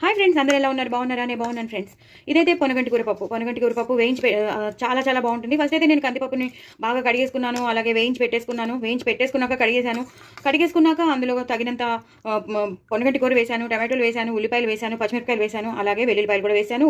Hi friends, అందరూ ఎలా ఉన్నారు? బాగున్నారా? నేను బాగున్నాను ఫ్రెండ్స్. ఇదైతే పొనగంటి కూరపప్పు వేయించి చాలా చాలా బాగుంటుంది. ఫస్ట్ అయితే నేను కందిపప్పుని బాగా కడిగేసుకున్నాను, అలాగే వేయించి పెట్టేసుకున్నాక కడిగేసుకున్నాక అందులో తగినంత పొనగంటి కూర వేశాను, టమాటోలు వేశాను, ఉల్లిపాయలు వేశాను, పచ్చిమిరపకాయలు వేశాను, అలాగే వెల్లుల్లిపాయలు కూడా వేశాను,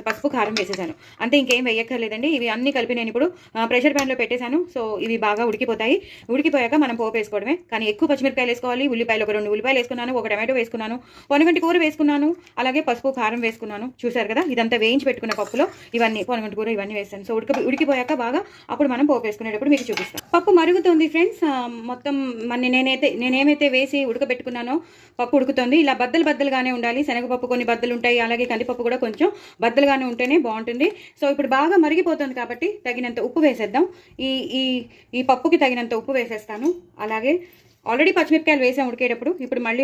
పసుపు కారం వేసేసాను. అంతే, ఇంకేం వేయక్కర్లేదండి. ఇవి అన్ని కలిపి నేను ఇప్పుడు ప్రెషర్ ప్యాన్లో పెట్టేశాను. సో ఇవి బాగా ఉడికిపోతాయి. ఉడికిపోయాక మనం పోపు వేసుకోవడమే. కానీ ఎక్కువ పచ్చిమిరపకాయలు వేసుకోవాలి. ఉల్లిపాయలు ఒక 2 ఉల్లిపాయలు వేసుకున్నాను, ఒక టమాటో వేసుకున్నాను, పొనగంటి కూర వేసుకున్నాను, అలాగే పసుపు కారం వేసుకున్నాను. చూసారు కదా, ఇదంతా వేయించి పెట్టుకున్న పప్పులో ఇవన్నీ పొనగంటి కూర ఇవన్నీ వేస్తాను. సో ఉడికిపోయాక బాగా అప్పుడు మనం పోపు వేసుకునేటప్పుడు మీకు చూపిస్తాను. పప్పు మరుగుతుంది ఫ్రెండ్స్. మొత్తం నేనేమైతే వేసి ఉడకబెట్టుకున్నానో పప్పు ఉడుకుతుంది. ఇలా బద్దలుగానే ఉండాలి. శనగపప్పు కొన్ని బద్దలు ఉంటాయి, అలాగే కందిపప్పు కూడా కొంచెం బద్దలుగానే ఉంటేనే బాగుంటుంది. సో ఇప్పుడు బాగా మరిగిపోతుంది కాబట్టి తగినంత ఉప్పు వేసేద్దాం. ఈ పప్పుకి తగినంత ఉప్పు వేసేస్తాను. అలాగే ఆల్రెడీ పచ్చిమిరపకాయలు వేసాం ఉడికేటప్పుడు. ఇప్పుడు మళ్ళీ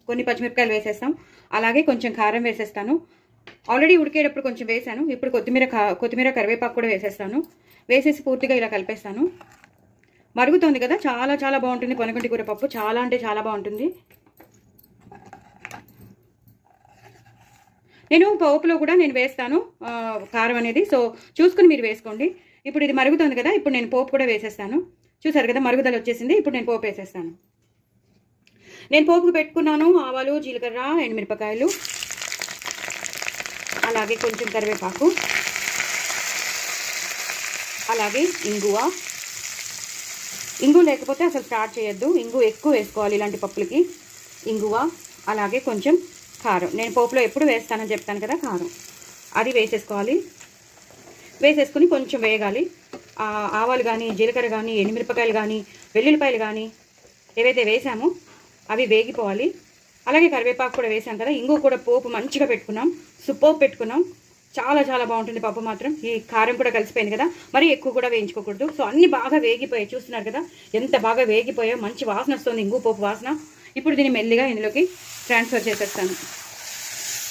కొన్ని పచ్చిమిరపకాయలు వేసేస్తాం. అలాగే కొంచెం కారం వేసేస్తాను. ఆల్రెడీ ఉడికేటప్పుడు కొంచెం వేసాను. ఇప్పుడు కొత్తిమీర కరివేపాకు కూడా వేసేస్తాను. వేసేసి పూర్తిగా ఇలా కలిపేస్తాను. మరుగుతుంది కదా, చాలా చాలా బాగుంటుంది పొనగంటి కూర పప్పు. చాలా అంటే చాలా బాగుంటుంది. నేను పోపులో కూడా వేస్తాను కారం అనేది. సో చూసుకుని మీరు వేసుకోండి. ఇప్పుడు ఇది మరుగుతుంది కదా, ఇప్పుడు నేను పోపు కూడా వేసేస్తాను. చూసారు కదా, మరుగుదల వచ్చేసింది. ఇప్పుడు నేను పోపు వేసేస్తాను. నేను పోపుకు పెట్టుకున్నాను ఆవాలు, జీలకర్ర, ఎండుమిరపకాయలు, అలాగే కొంచెం కరివేపాకు, అలాగే ఇంగు లేకపోతే అసలు స్టార్ట్ చేయొద్దు. ఇంగు ఎక్కువ వేసుకోవాలి ఇలాంటి పప్పులకి. ఇంగువ, అలాగే కొంచెం కారం. నేను పోపులో ఎప్పుడు వేస్తానని చెప్తాను కదా, కారం అది వేసేసుకోవాలి. వేసేసుకుని కొంచెం వేయగాలి. ఆవాలు కానీ, జీలకర్ర కానీ, ఎండుమిరపకాయలు కానీ, వెల్లుల్లిపాయలు కానీ ఏవైతే వేసామో అవి వేగిపోవాలి. అలాగే కరివేపాకు కూడా వేసాం కదా. ఇంగు కూడా పోపు మంచిగా పెట్టుకున్నాం, సూపర్ పెట్టుకున్నాం. చాలా చాలా బాగుంటుంది పప్పు మాత్రం. ఈ కారం కూడా కలిసిపోయింది కదా, మరి ఎక్కువ కూడా వేయించుకోకూడదు. సో అన్నీ బాగా వేగిపోయాయి. చూస్తున్నారు కదా ఎంత బాగా వేగిపోయాయో. మంచి వాసన వస్తుంది, ఇంగు పోపు వాసన. ఇప్పుడు దీన్ని మెల్లిగా ఇందులోకి ట్రాన్స్ఫర్ చేసేస్తాను.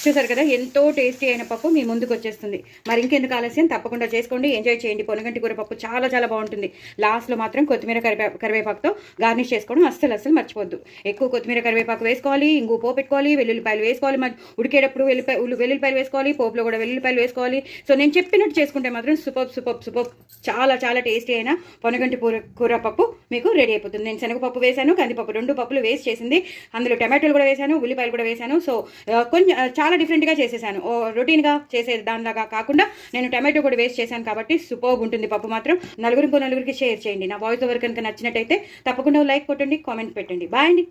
చూసారు కదా, ఎంతో టేస్టీ అయిన పప్పు మీ ముందుకు వచ్చేస్తుంది. మరి ఇంకెందుకు ఆలస్యం, తప్పకుండా చేసుకోండి, ఎంజాయ్ చేయండి. పొనగంటి కూర పప్పు చాలా చాలా బాగుంటుంది. లాస్ట్లో మాత్రం కొత్తిమీర కరివేపాకుతో గార్నిష్ చేసుకోవడం అస్సలు మర్చిపోద్దు. ఎక్కువ కొత్తిమీర కరివేపాకు వేసుకోవాలి, ఇంగు పోపు పెట్టుకోవాలి, వెల్లుల్లిపాయలు వేసుకోవాలి. మరి ఉడికేటప్పుడు వెల్లుల్లిపాయలు వేసుకోవాలి, పోపులో కూడా వెల్లుల్లిపాయలు వేసుకోవాలి. సో నేను చెప్పినట్టు చేసుకుంటే మాత్రం సూపర్ చాలా చాలా టేస్టీ అయిన పొనగంటి కూర పప్పు మీకు రెడీ అయిపోతుంది. నేను శనగపప్పు వేసాను, కందిపప్పు 2 పప్పులు వేస్ట్ చేసింది. అందులో టమాటోలు కూడా వేసాను, ఉల్లిపాయలు కూడా వేసాను. సో కొంచెం చాలా డిఫరెంట్గా చేసేసాను. రొటీన్గా చేసే దానిలాగా కాకుండా నేను టమాటో కూడా వేస్ట్ చేశాను కాబట్టి సూపర్గా ఉంటుంది పప్పు మాత్రం. నలుగురికి షేర్ చేయండి. నా వాయిస్ ఓవర్ కనుక నచ్చినట్టయితే తప్పకుండా లైక్ కొట్టండి, కామెంట్ పెట్టండి. బాయ్ అండి.